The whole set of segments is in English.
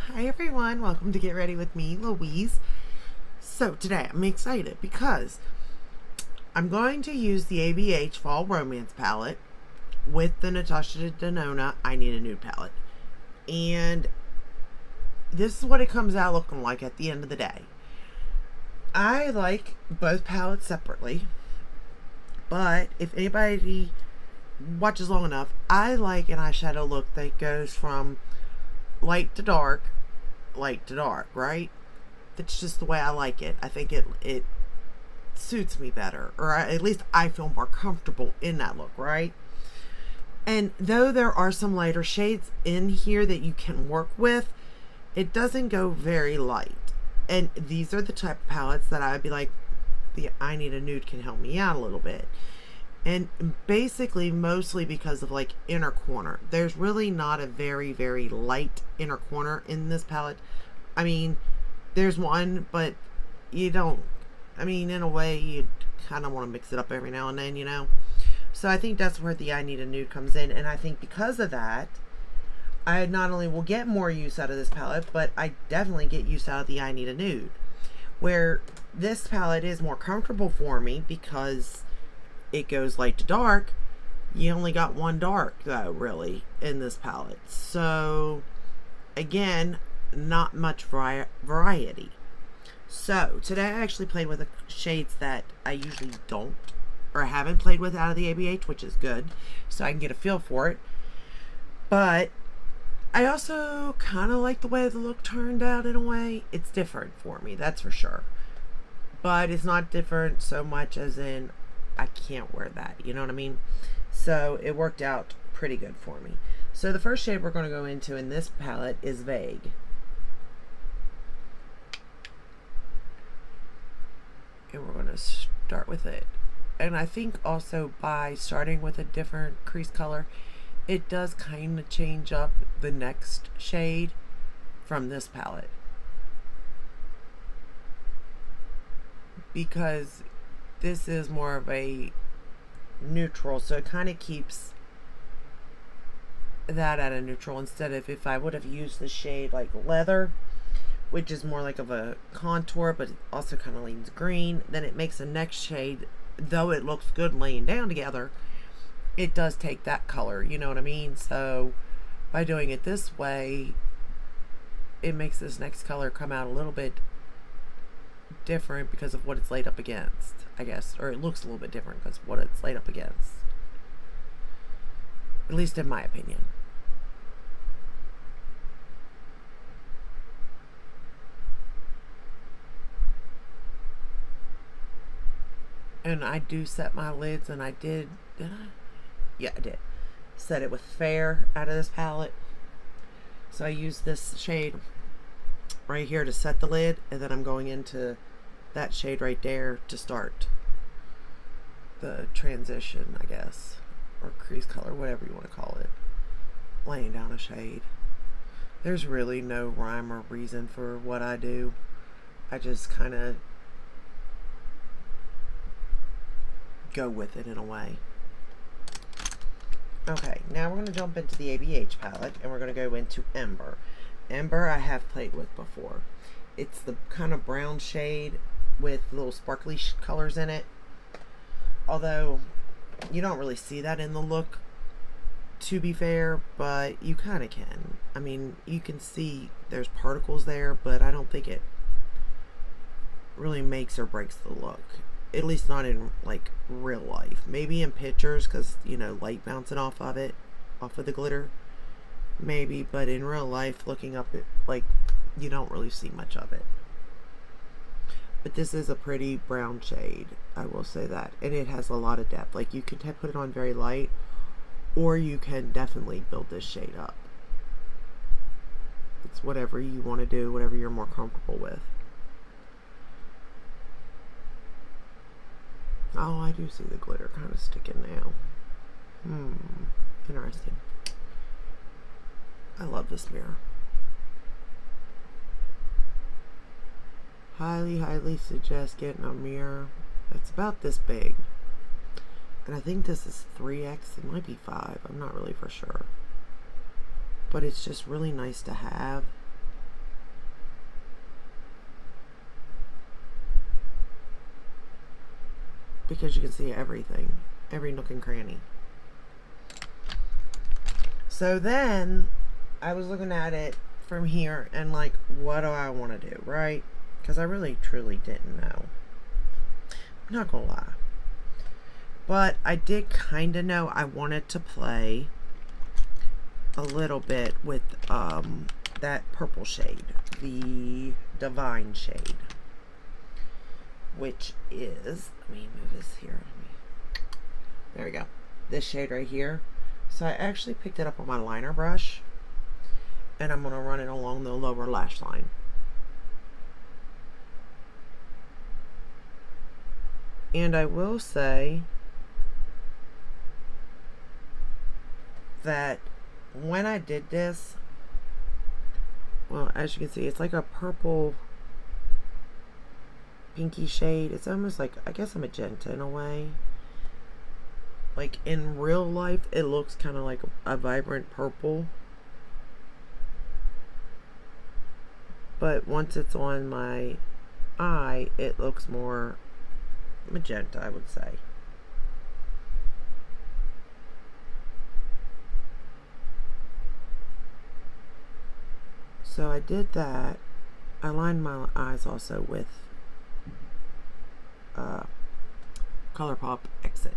Hi everyone, welcome to Get Ready with me, Louise. So today I'm excited because I'm going to use the ABH Fall Romance palette with the Natasha Denona I Need a Nude palette. And this is what it comes out looking like at the end of the day. I like both palettes separately, but if anybody watches long enough, I like an eyeshadow look that goes from light to dark, right? That's just the way I like it. I think it suits me better, or at least I feel more comfortable in that look, right? And though there are some lighter shades in here that you can work with, it doesn't go very light. And these are the type of palettes that I would be like, the I Need a Nude can help me out a little bit. And basically mostly because of like inner corner. There's really not a very light inner corner in this palette. I mean, there's one, but you don't, I mean, in a way, you kind of want to mix it up every now and then, you know? So I think that's where the I Need a Nude comes in. And I think because of that, I not only will get more use out of this palette, but I definitely get use out of the I Need a Nude. Where this palette is more comfortable for me because it goes light to dark. You only got one dark, though, really, in this palette. So, again, not much variety. So, today I actually played with the shades that I usually don't or haven't played with out of the ABH, which is good, so I can get a feel for it. But I also kind of like the way the look turned out in a way. It's different for me, that's for sure. But it's not different so much as in I can't wear that, you know what I mean? So it worked out pretty good for me. So the first shade we're going to go into in this palette is Vague. And we're going to start with it. And I think also by starting with a different crease color, it does kind of change up the next shade from this palette. Because this is more of a neutral, so it kind of keeps that at a neutral instead of if I would have used the shade like Leather, which is more like of a contour but it also kind of leans green, then it makes the next shade, though it looks good laying down together, it does take that color, you know what I mean? So by doing it this way, it makes this next color come out a little bit different because of what it's laid up against, I guess, or it looks a little bit different because of what it's laid up against, at least in my opinion. And I do set my lids, and I did I? Yeah, I did set it with Fair out of this palette. So I used this shade right here to set the lid, and then I'm going into that shade right there to start the transition, I guess, or crease color, whatever you want to call it, laying down a shade. There's really no rhyme or reason for what I do. I just kind of go with it in a way. Okay, now we're going to jump into the ABH palette, and we're going to go into Ember. Ember I have played with before. It's the kind of brown shade with little sparkly colors in it. Although, you don't really see that in the look, to be fair, but you kind of can. I mean, you can see there's particles there, but I don't think it really makes or breaks the look. At least not in, like, real life. Maybe in pictures, because, you know, light bouncing off of it, off of the glitter. Maybe, but in real life, looking up it, like, you don't really see much of it. But this is a pretty brown shade, I will say that. And it has a lot of depth. Like, you can put it on very light, or you can definitely build this shade up. It's whatever you want to do, whatever you're more comfortable with. Oh, I do see the glitter kind of sticking now. Interesting. I love this mirror. Highly suggest getting a mirror that's about this big. And I think this is 3x. It might be 5. I'm not really for sure. but it's just really nice to have. Because you can see everything, every nook and cranny. So then I was looking at it from here and like, what do I want to do, right? Because I really truly didn't know. I'm not gonna lie. But I did kind of know I wanted to play a little bit with that purple shade, the Divine shade, which is, let me move this here. There we go. This shade right here. So I actually picked it up on my liner brush, and I'm going to run it along the lower lash line. And I will say that when I did this, well, as you can see, it's like a purple pinky shade. It's almost like, I guess, a magenta in a way. Like in real life, it looks kind of like a vibrant purple. But once it's on my eye, it looks more magenta, I would say. So I did that. I lined my eyes also with ColourPop Exit,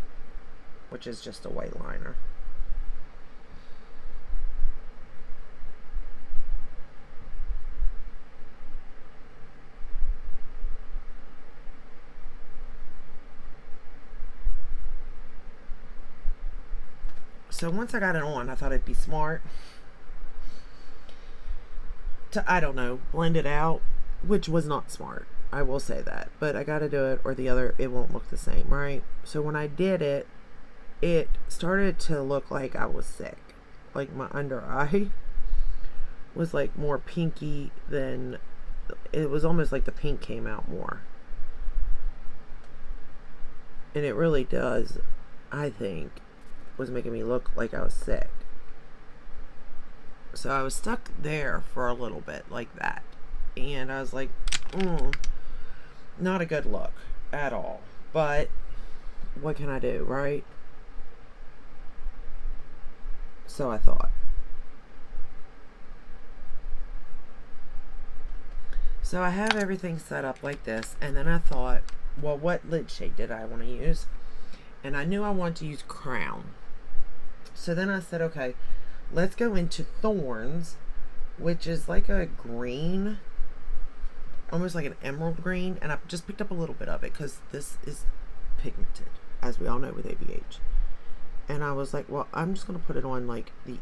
which is just a white liner. So once I got it on, I thought it'd be smart to, I don't know, blend it out, which was not smart. I will say that. But I got to do it or the other, it won't look the same, right? So when I did it, it started to look like I was sick. Like my under eye was like more pinky than, it was almost like the pink came out more. And it really does, I think, was making me look like I was sick. So I was stuck there for a little bit like that. And I was like, not a good look at all. But what can I do, right? So I thought. So I have everything set up like this. And then I thought, well, what lid shade did I want to use? And I knew I wanted to use Crown. So then I said, okay, let's go into Thorns, which is like a green, almost like an emerald green. And I just picked up a little bit of it because this is pigmented, as we all know with ABH. And I was like, well, I'm just going to put it on like the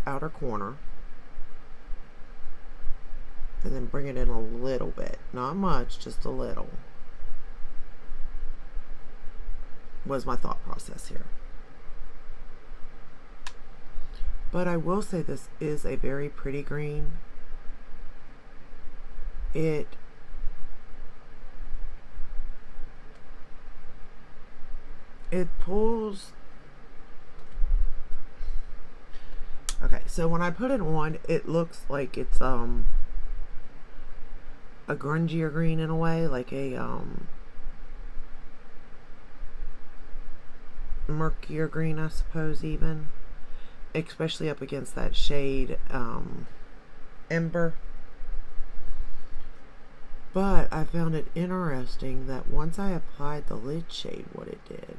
outer corner. And then bring it in a little bit. Not much, just a little. Was my thought process here. But I will say this is a very pretty green. It pulls. Okay, so when I put it on, it looks like it's a grungier green in a way, like a murkier green, I suppose, even. Especially up against that shade Ember. But I found it interesting that once I applied the lid shade, what it did,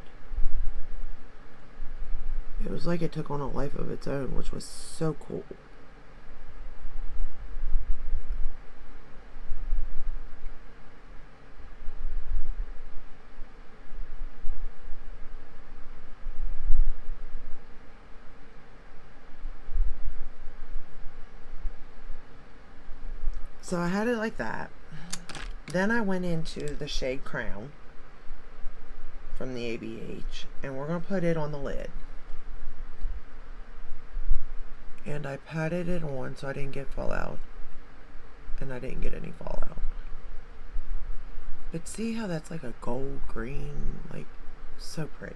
it was like it took on a life of its own, which was so cool. So I had it like that. Then I went into the shade Crown from the ABH, and we're going to put it on the lid. And I patted it on so I didn't get fallout, and I didn't get any fallout. But see how that's like a gold green, like so pretty.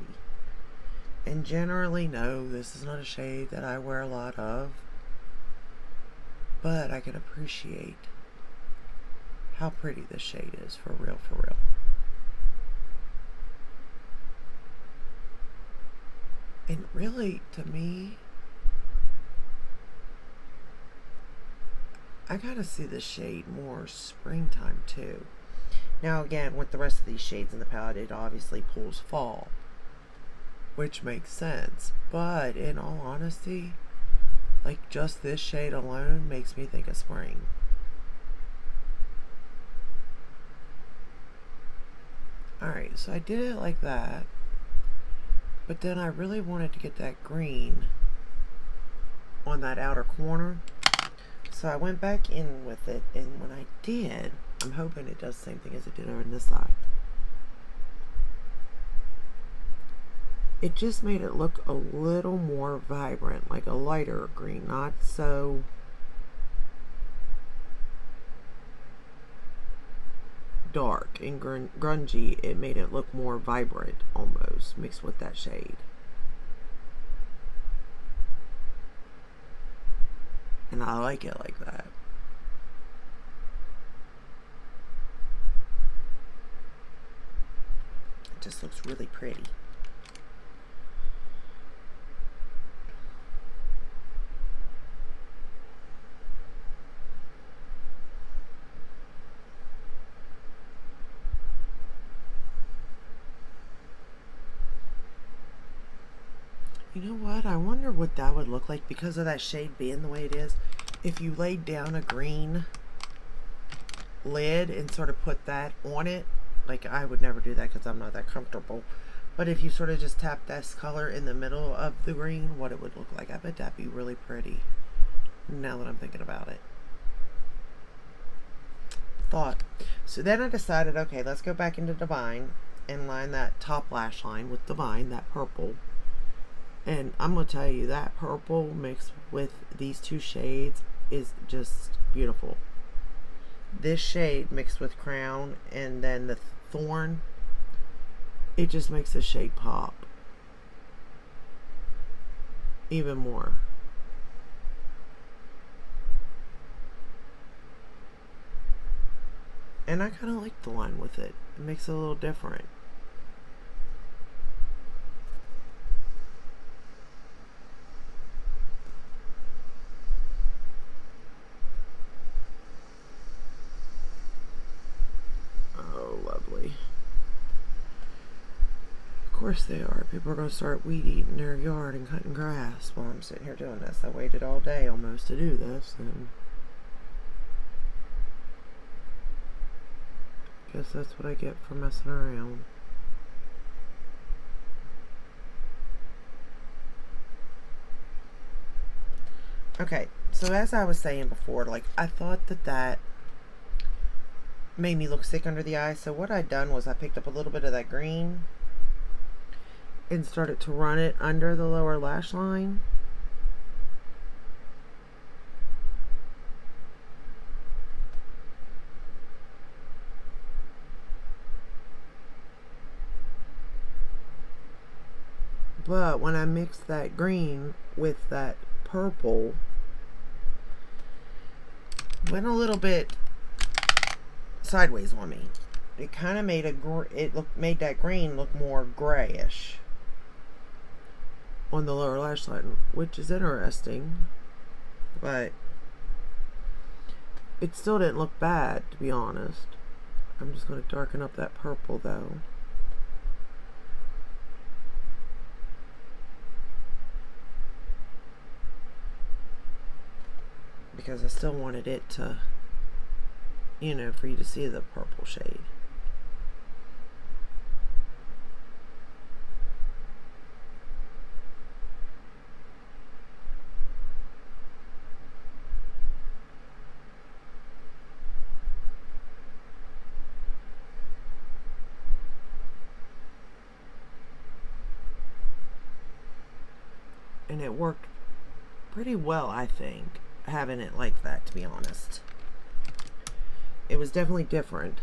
And generally, no, this is not a shade that I wear a lot of. but I can appreciate how pretty this shade is, for real, for real. And really, to me, I gotta see the shade more springtime too. Now again, with the rest of these shades in the palette, it obviously pulls fall, which makes sense. But in all honesty, like just this shade alone makes me think of spring. Alright, so I did it like that. But then I really wanted to get that green on that outer corner. So I went back in with it, and when I did, I'm hoping it does the same thing as it did over on this side. It just made it look a little more vibrant, like a lighter green, not so dark and grungy. It made it look more vibrant almost, mixed with that shade. And I like it like that. It just looks really pretty. You know what? I wonder what that would look like because of that shade being the way it is. If you laid down a green lid and sort of put that on it, like I would never do that because I'm not that comfortable. But if you sort of just tap this color in the middle of the green, what it would look like. I bet that'd be really pretty now that I'm thinking about it. So then I decided, okay, let's go back into Divine and line that top lash line with Divine, that purple. And I'm going to tell you, that purple mixed with these two shades is just beautiful. This shade mixed with Crown and then the Thorn, it just makes the shade pop even more. And I kind of like the line with it. It makes it a little different. Of course they are. People are going to start weed eating their yard and cutting grass while I'm sitting here doing this. I waited all day almost to do this, and guess that's what I get for messing around. Okay, so as I was saying before, like I thought that made me look sick under the eye. So what I'd done was I picked up a little bit of that green and started to run it under the lower lash line. But when I mixed that green with that purple, went a little bit sideways on me. It kind of made made that green look more grayish on the lower lash line, which is interesting, but it still didn't look bad, to be honest. I'm just going to darken up that purple though. Because I still wanted it to, you know, for you to see the purple shade. And it worked pretty well, I think, having it like that, to be honest. It was definitely different.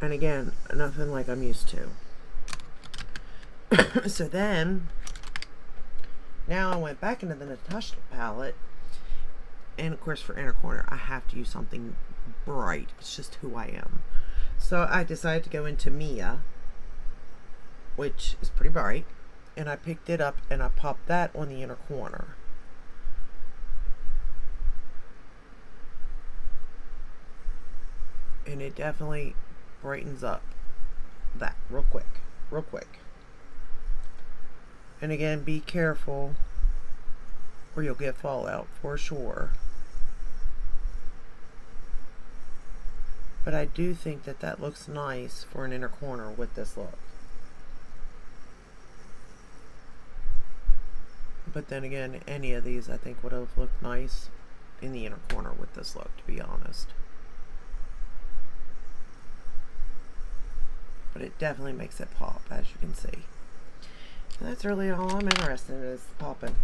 And again, nothing like I'm used to. So then, Now I went back into the Natasha palette, and of course for inner corner I have to use something bright. It's just who I am. So I decided to go into Mia, which is pretty bright, and I picked it up and I popped that on the inner corner. And it definitely brightens up that real quick. And again, be careful or you'll get fallout for sure. But I do think that that looks nice for an inner corner with this look. But then again, any of these I think would have looked nice in the inner corner with this look, to be honest. But it definitely makes it pop, as you can see. And that's really all I'm interested in, is popping.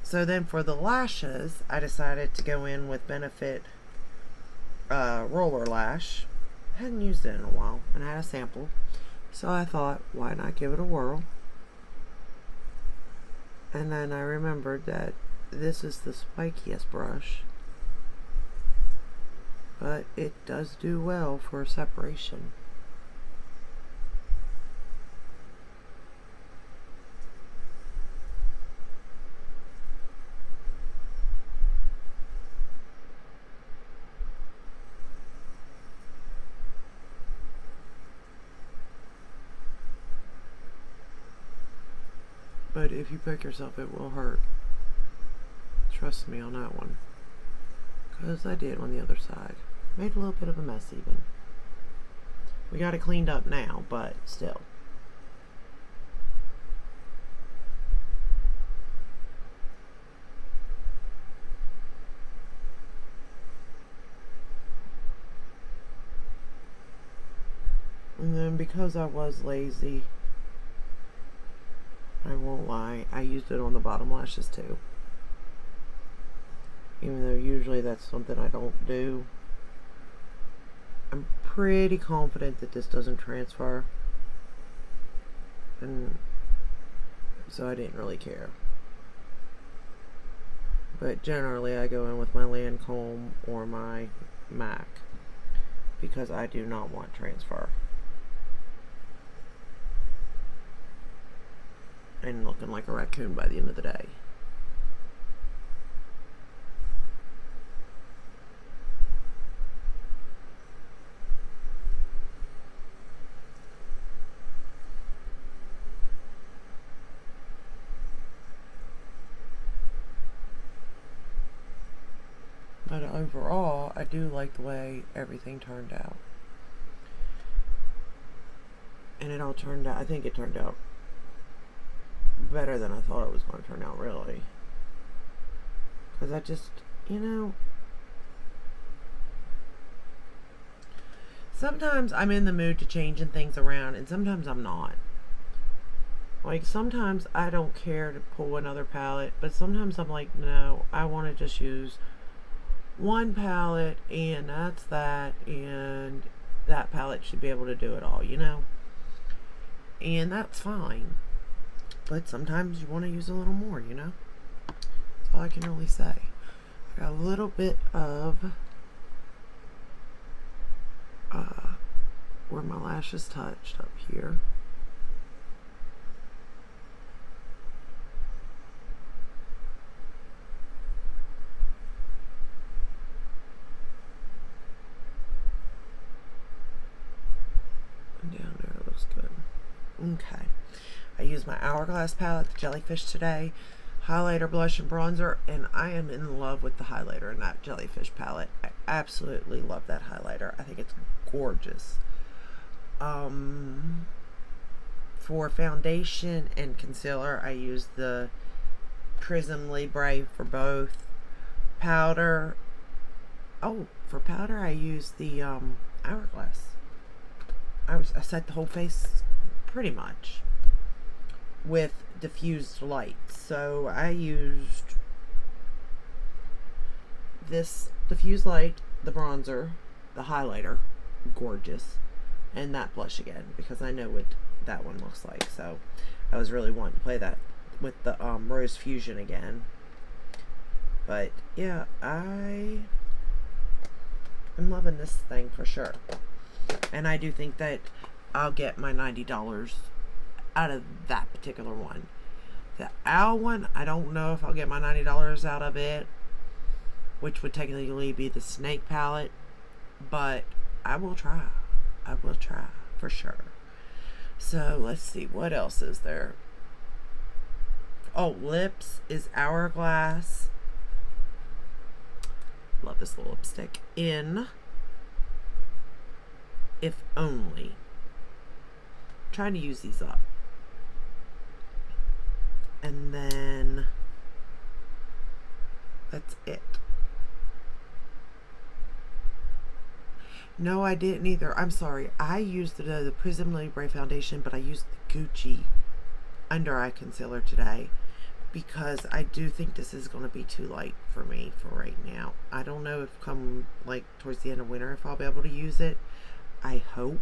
So then for the lashes, I decided to go in with Benefit Roller Lash. I hadn't used it in a while, and I had a sample. So I thought, why not give it a whirl? And then I remembered that this is the spikiest brush, but it does do well for separation. But if you poke yourself, it will hurt. Trust me on that one. Because I did on the other side. Made a little bit of a mess even. We got it cleaned up now, but still. And then because I was lazy, I won't lie, I used it on the bottom lashes too. Even though usually that's something I don't do. I'm pretty confident that this doesn't transfer. And so I didn't really care. But generally I go in with my Lancome or my MAC because I do not want transfer. And looking like a raccoon by the end of the day. But overall, I do like the way everything turned out. And it all turned out, I think it turned out better than I thought it was going to turn out, really. Because I just, you know, sometimes I'm in the mood to changing things around, and sometimes I'm not. Like, sometimes I don't care to pull another palette, but sometimes I'm like, no, I want to just use one palette, and that's that, and that palette should be able to do it all, you know? And that's fine. But sometimes you want to use a little more, you know? That's all I can really say. I got a little bit of where my lashes touched up here. And down there, it looks good. Okay. I used my Hourglass palette, the Jellyfish, today. Highlighter, blush, and bronzer. And I am in love with the highlighter in that Jellyfish palette. I absolutely love that highlighter. I think it's gorgeous. For foundation and concealer, I use the Prism Libre for both. Powder. Oh, for powder, I use the Hourglass. I set the whole face pretty much with diffused light. So I used this diffused light, the bronzer, the highlighter, gorgeous, and that blush again because I know what that one looks like. So I was really wanting to play with the Rose Fusion again. But yeah, I am loving this thing for sure. And I do think that I'll get my $90 out of that particular one. The owl one, I don't know if I'll get my $90 out of it, which would technically be the snake palette, but I will try. I will try for sure. So let's see, what else is there? Oh, lips is Hourglass. Love this little lipstick. In If Only. I'm trying to use these up. And then that's it. No, I didn't either. I'm sorry. I used the Prism Libre foundation, but I used the Gucci under eye concealer today because I do think this is going to be too light for me for right now. I don't know if come like towards the end of winter if I'll be able to use it. I hope,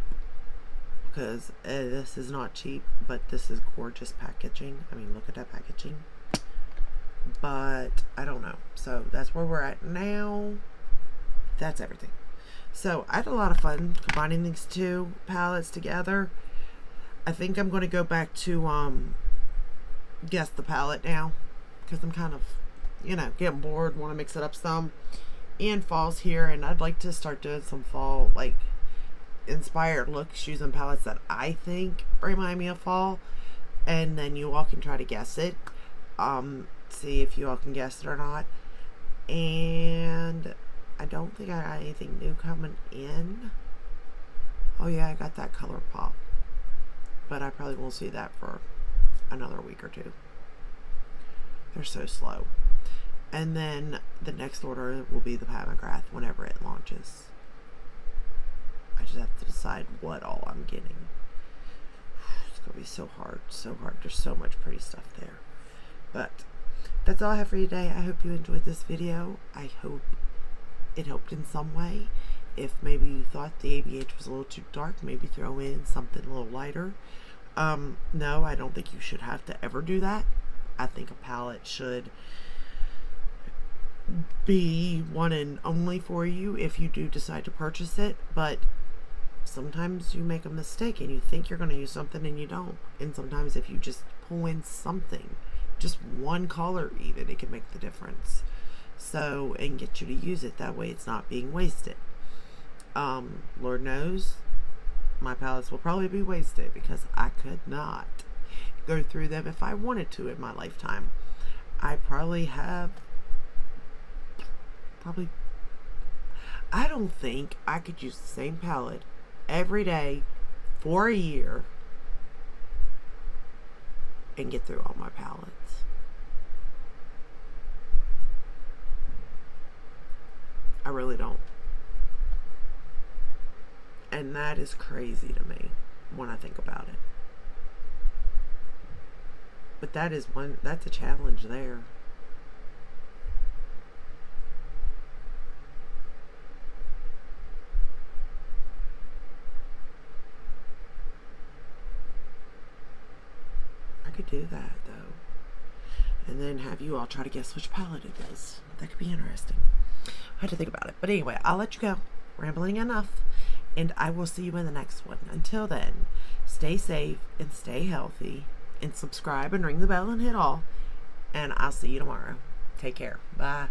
because this is not cheap, but this is gorgeous packaging. I mean, look at that packaging. But I don't know. So that's where we're at now. That's everything. So I had a lot of fun combining these two palettes together. I think I'm going to go back to Guess the Palette now, because I'm kind of, you know, getting bored, want to mix it up some. And fall's here, and I'd like to start doing some fall, like, inspired looks using palettes that I think remind me of fall, and then you all can try to guess it. See if you all can guess it or not. And I don't think I got anything new coming in. Oh yeah, I got that Color Pop, but I probably won't see that for another week or two. They're so slow. And then the next order will be the Pat McGrath whenever it launches. I just have to decide what all I'm getting. It's gonna be so hard, so hard. There's so much pretty stuff there. But that's all I have for you today. I hope you enjoyed this video. I hope it helped in some way. If maybe you thought the ABH was a little too dark, maybe throw in something a little lighter. No, I don't think you should have to ever do that. I think a palette should be one and only for you if you do decide to purchase it, but sometimes you make a mistake and you think you're going to use something and you don't. And sometimes if you just pull in something, just one color even, it can make the difference. So, and get you to use it, that way it's not being wasted. Lord knows my palettes will probably be wasted because I could not go through them if I wanted to in my lifetime. I probably have I don't think I could use the same palette every day for a year and get through all my palettes. I really don't. And that is crazy to me when I think about it. But that's a challenge there. I could do that though. And then have you all try to guess which palette it is. That could be interesting. I had to think about it. But anyway, I'll let you go. Rambling enough. And I will see you in the next one. Until then, stay safe and stay healthy. And subscribe and ring the bell and hit all. And I'll see you tomorrow. Take care. Bye.